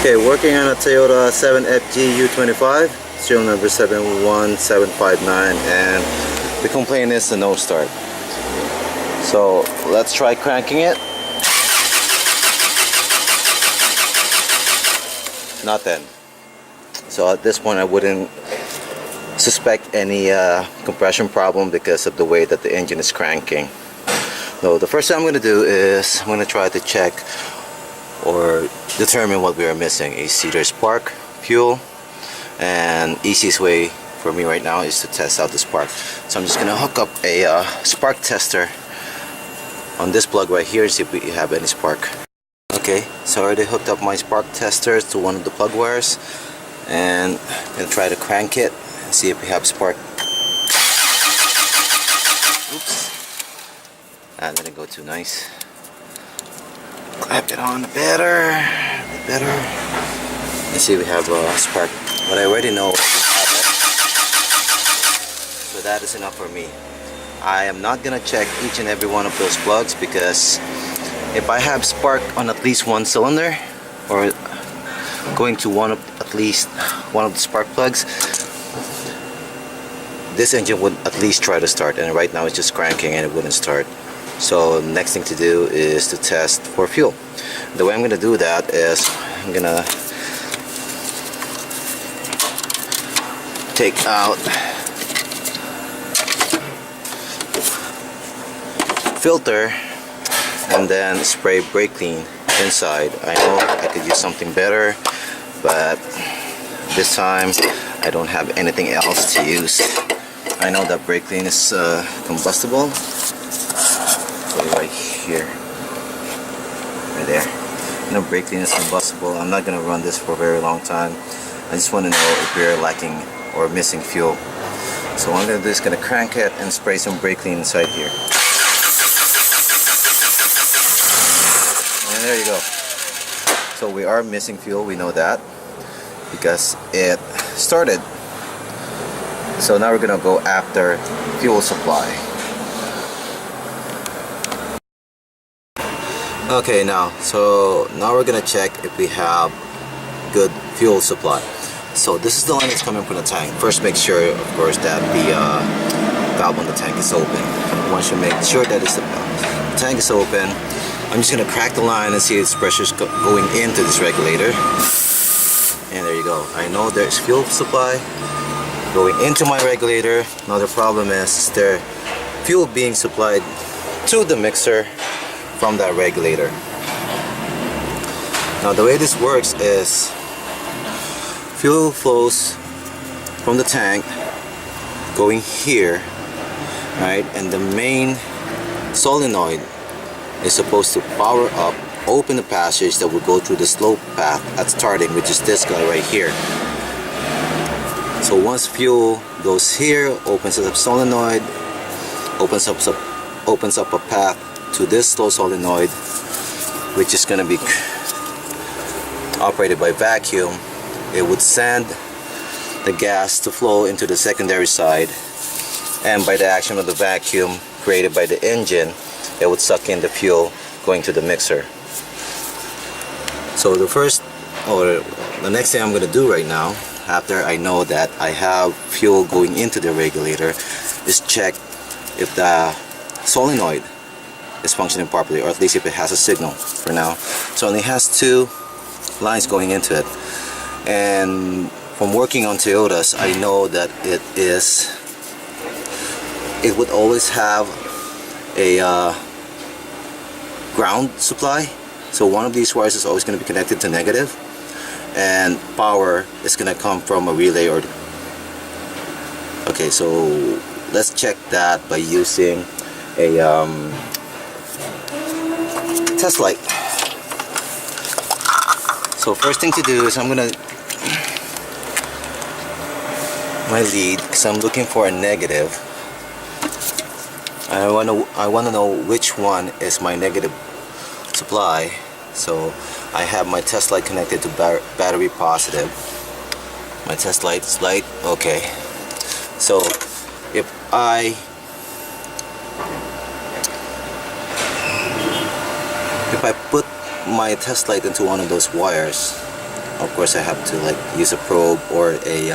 Okay, working on a Toyota 7FG U25, serial number 71759, and the complaint is the no start. So let's try cranking it. Nothing. So at this point I wouldn't suspect any compression problem because of the way that the engine is cranking. So the first thing I'm going to do is I'm going to try to check or determine what we are missing. Is either spark, fuel, and easiest way for me right now is to test out the spark. So I'm just going to hook up a spark tester on this plug right here and see if we have any spark. Okay, so I already hooked up my spark tester to one of the plug wires, and I'm going to try to crank it and see if we have spark. Oops, that didn't go too nice. Clap it on better, and see if we have a spark. But I already know we have it, so that is enough for me. I am not gonna check each and every one of those plugs, because if I have spark on at least one cylinder or going to at least one of the spark plugs, this engine would at least try to start, and right now it's just cranking and it wouldn't start. So next thing to do is to test for fuel. The way I'm going to do that is I'm going to take out filter and then spray brake clean inside. I know I could use something better, but this time I don't have anything else to use. I know that brake clean is combustible. Right here, right there. No, brake clean is combustible. I'm not gonna run this for a very long time. I just want to know if we're lacking or missing fuel. So what I'm gonna do is gonna crank it and spray some brake clean inside here. And there you go. So we are missing fuel, we know that, because it started. So now we're gonna go after fuel supply. Okay, now we're gonna check if we have good fuel supply. So this is the line that's coming from the tank. First, make sure, of course, that the valve on the tank is open. Once you make sure that the tank is open, I'm just gonna crack the line and see if pressure is going into this regulator. And there you go. I know there's fuel supply going into my regulator. Now the problem is there fuel being supplied to the mixer from that regulator. Now the way this works is fuel flows from the tank going here, right, and the main solenoid is supposed to power up, open the passage that will go through the slope path at starting, which is this guy right here. So once fuel goes here, opens up solenoid, opens up a path to this slow solenoid, which is going to be operated by vacuum. It would send the gas to flow into the secondary side, and by the action of the vacuum created by the engine, it would suck in the fuel going to the mixer. So the next thing I'm going to do right now, after I know that I have fuel going into the regulator, is check if the solenoid is functioning properly, or at least if it has a signal for now. So it only has two lines going into it, and from working on Toyotas, I know that it would always have a ground supply. So one of these wires is always going to be connected to negative, and power is going to come from a relay. Or okay, so let's check that by using a test light. So first thing to do is I'm gonna my lead, because I'm looking for a negative. I wanna know which one is my negative supply. So I have my test light connected to battery positive. My test light is light. Okay. So if I put my test light into one of those wires, of course I have to like use a probe or a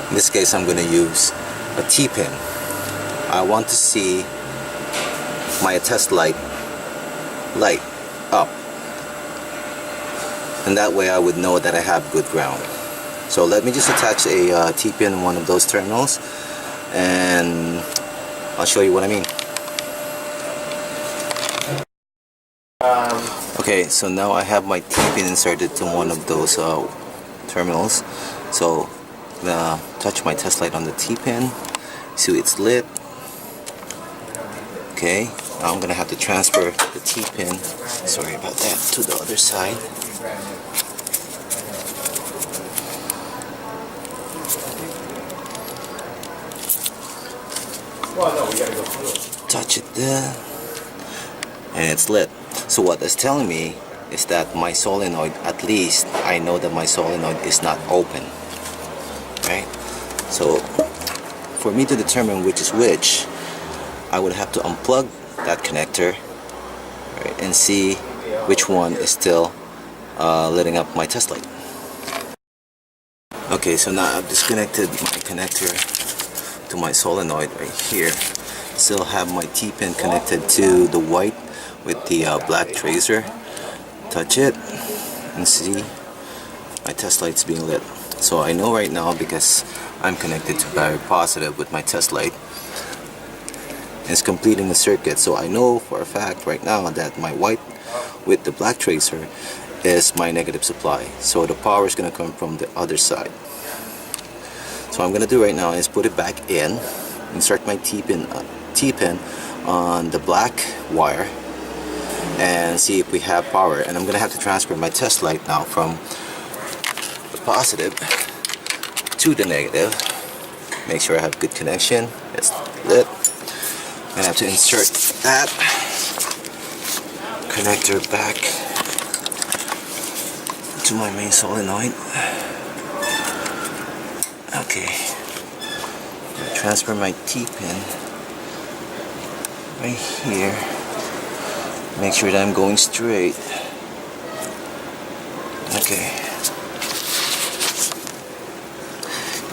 in this case I'm going to use a T-pin. I want to see my test light up, and that way I would know that I have good ground. So let me just attach a T-pin in one of those terminals and I'll show you what I mean. Okay, so now I have my T-pin inserted to one of those terminals. So I'm gonna touch my test light on the T-pin, see it's lit. Okay, now I'm gonna have to transfer the T-pin, sorry about that, to the other side. Touch it there, and it's lit. So what it's telling me is that my solenoid, at least I know that my solenoid is not open, right? So for me to determine which is which, I would have to unplug that connector, right, and see which one is still lighting up my test light. Okay, so now I've disconnected my connector to my solenoid right here. Still have my T-pin connected to the white with the black tracer. Touch it and see my test light's being lit. So I know right now, because I'm connected to battery positive with my test light, it's completing the circuit. So I know for a fact right now that my white with the black tracer is my negative supply. So the power is going to come from the other side. So what I'm going to do right now is put it back in, insert my T-pin on the black wire, and see if we have power. And I'm going to have to transfer my test light now from the positive to the negative. Make sure I have good connection. It's lit. I'm going to have to insert that connector back to my main solenoid. Okay. Transfer my T-pin right here. Make sure that I'm going straight. Okay.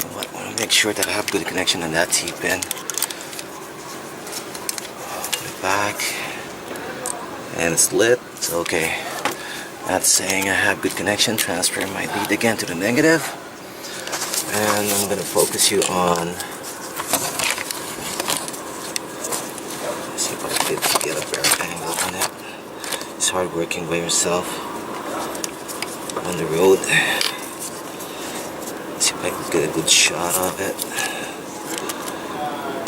I want to make sure that I have good connection on that T-pin. Put it back. And it's lit. It's okay. That's saying I have good connection. Transfer my lead again to the negative. And I'm going to focus you on, see if I can get a better angle on it. It's hard working by yourself on the road. See if I can get a good shot of it.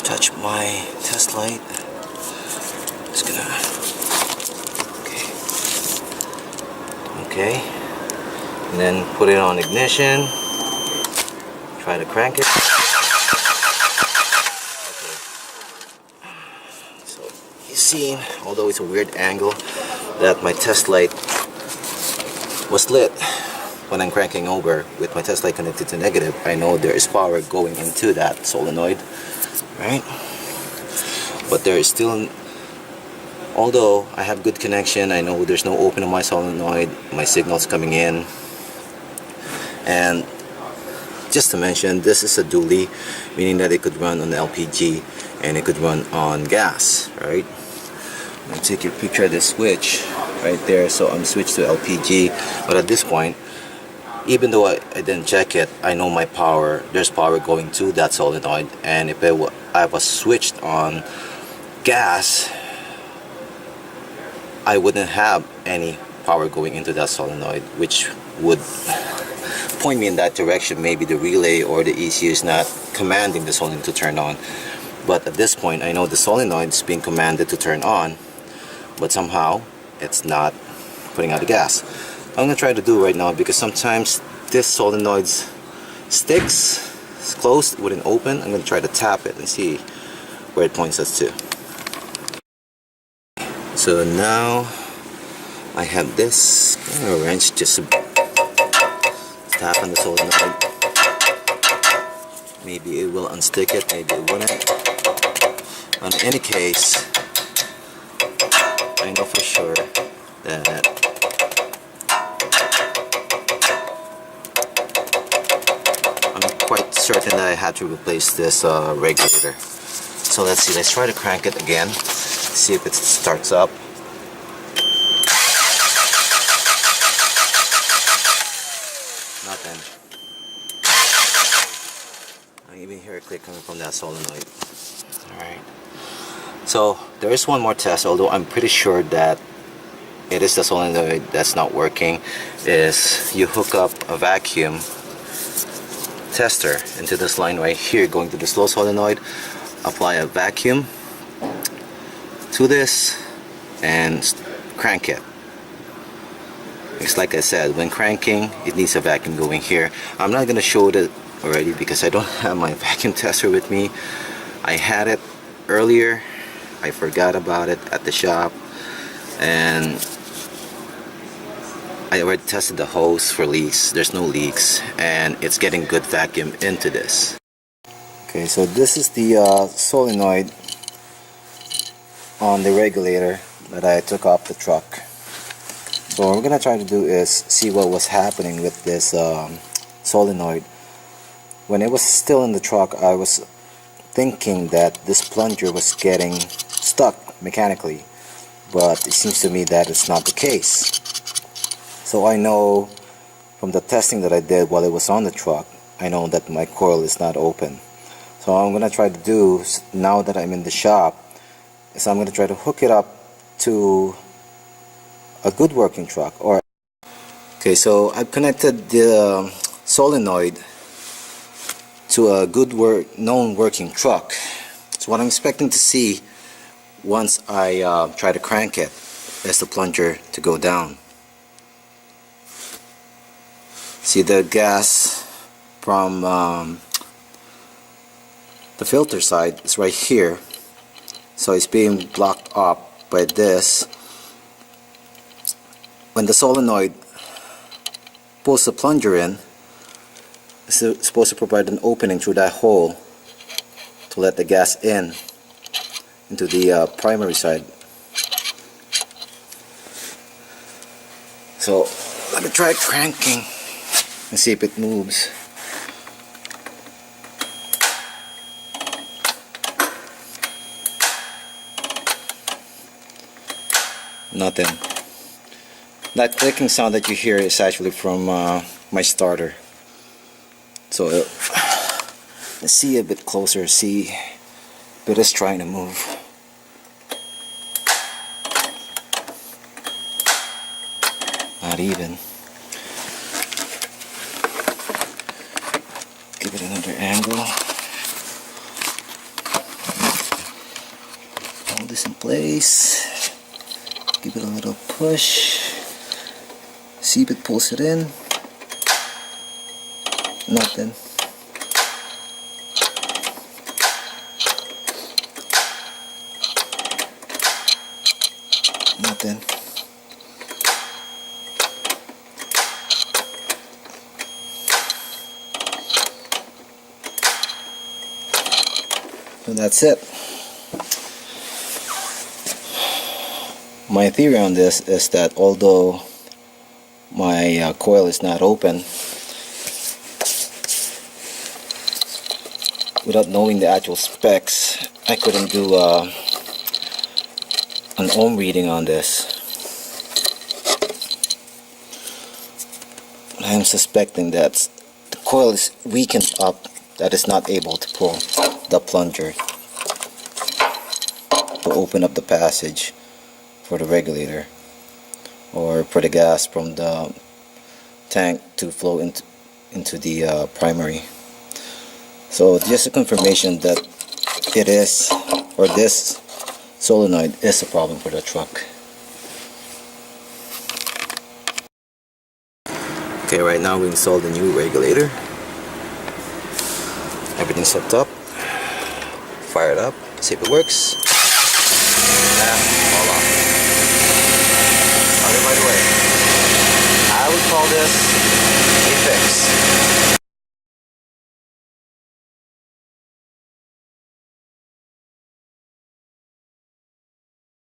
Touch my test light. Just gonna, okay, and then put it on ignition. Try to crank it. Okay. So you see, although it's a weird angle, that my test light was lit when I'm cranking over with my test light connected to negative. I know there is power going into that solenoid, right? But there is still, although I have good connection, I know there's no open on my solenoid, my signal's coming in. And just to mention, this is a dually, meaning that it could run on LPG and it could run on gas, right? I'm going to take a picture of this switch right there. So I'm switched to LPG, but at this point, even though I didn't check it, I know my power, there's power going to that solenoid. And if I was switched on gas, I wouldn't have any power going into that solenoid, which would point me in that direction. Maybe the relay or the ECU is not commanding the solenoid to turn on. But at this point, I know the solenoid is being commanded to turn on, but somehow it's not putting out the gas. I'm going to try to do right now, because sometimes this solenoid sticks, it's closed, it wouldn't open. I'm going to try to tap it and see where it points us to. So now I have this kind of wrench, just to tap on the solenoid. Maybe it will unstick it, maybe it wouldn't. In any case, I know for sure that quite certain that I had to replace this regulator. So let's see, let's try to crank it again, see if it starts up. Nothing. I even hear a click coming from that solenoid. Alright. So there is one more test, although I'm pretty sure that it is the solenoid that's not working. Is you hook up a vacuum tester into this line right here, going to the slow solenoid, apply a vacuum to this and crank it. It's like I said, when cranking it needs a vacuum going here. I'm not gonna show it already because I don't have my vacuum tester with me. I had it earlier, I forgot about it at the shop, and I already tested the hose for leaks. There's no leaks, and it's getting good vacuum into this. Okay, so this is the solenoid on the regulator that I took off the truck. So what we're gonna try to do is see what was happening with this solenoid. When it was still in the truck, I was thinking that this plunger was getting stuck mechanically, but it seems to me that it's not the case. So I know from the testing that I did while it was on the truck, I know that my coil is not open. So what I'm going to try to do now that I'm in the shop is I'm going to try to hook it up to a good working truck. Okay, so I've connected the solenoid to a good known working truck. So what I'm expecting to see once I try to crank it is the plunger to go down. See, the gas from the filter side is right here, so it's being blocked up by this. When the solenoid pulls the plunger in, it's supposed to provide an opening through that hole to let the gas into the primary side. So let me try cranking and see if it moves. Nothing. That clicking sound that you hear is actually from my starter. So let's see a bit closer, see if it is trying to move. Not even. Give it another angle. Hold this in place. Give it a little push. See if it pulls it in. Nothing. Nothing. And that's it. My theory on this is that although my coil is not open, without knowing the actual specs, I couldn't do an ohm reading on this. I am suspecting that the coil is weakened up, that is not able to pull the plunger to open up the passage for the regulator or for the gas from the tank to flow into the primary. So just a confirmation that it is, or this solenoid is a problem for the truck. Okay, right now we installed the new regulator. Everything's hooked up. Fire it up, see if it works. All off. Okay, by the way, I would call this a